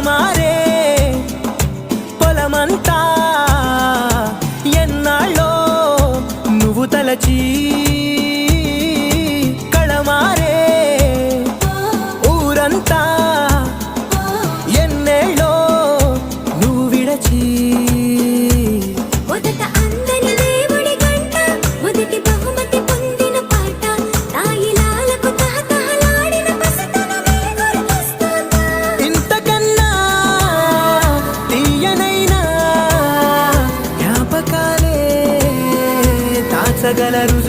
కళమారే పొలమంతా ఎన్నాళ్ళో నువ్వు తలచి కళమారే ఊరంతా ఎన్నేళ్ళో నువ్వు విడచి సగల రుజు